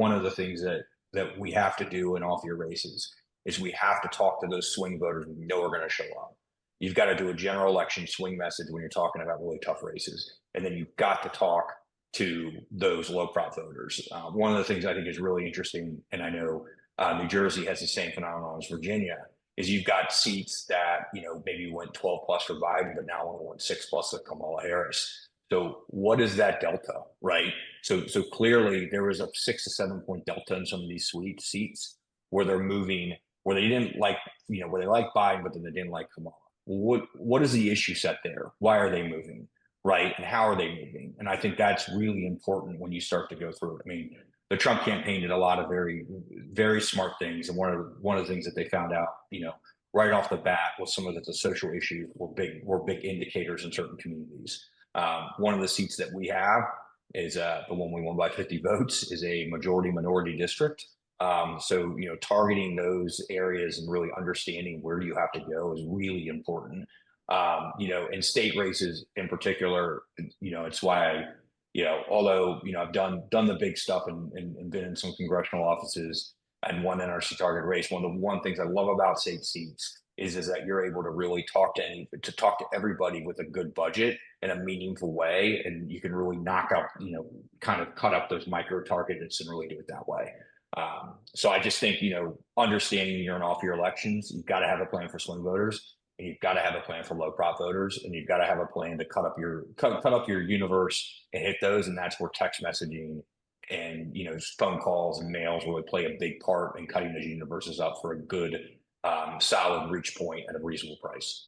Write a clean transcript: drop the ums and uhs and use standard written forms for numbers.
one of the things that we have to do in off-year races is we have to talk to those swing voters we know are going to show up. You've got to do a general election swing message when you're talking about really tough races. And then you've got to talk to those low prop voters. One of the things I think is really interesting, and I know New Jersey has the same phenomenon as Virginia, is you've got seats that, maybe went 12 plus for Biden, but now only went 6 plus for Kamala Harris. So what is that delta, right? So clearly there was a 6 to 7 point delta in some of these sweet seats where they're moving, where they didn't like, where they like Biden, but then they didn't like Kamala. What is the issue set there? Why are they moving, right? And how are they moving? And I think that's really important when you start to go through it. I mean, the Trump campaign did a lot of very, very smart things, and one of the things that they found out, right off the bat, was some of the social issues were big indicators in certain communities. One of the seats that we have is the one we won by 50 votes, is a majority minority district. So, targeting those areas and really understanding where you have to go is really important. In state races in particular, it's why although, I've done the big stuff and been in some congressional offices and one NRC target race, one of the things I love about state seats is that you're able to really talk to everybody with a good budget in a meaningful way. And you can really knock out, kind of cut up those micro targets and really do it that way. So I just think, understanding you're in off-year elections, you've got to have a plan for swing voters, and you've got to have a plan for low prop voters, and you've got to have a plan to cut up your universe and hit those. And that's where text messaging and, phone calls and mails really play a big part in cutting those universes up for a good, solid reach point at a reasonable price.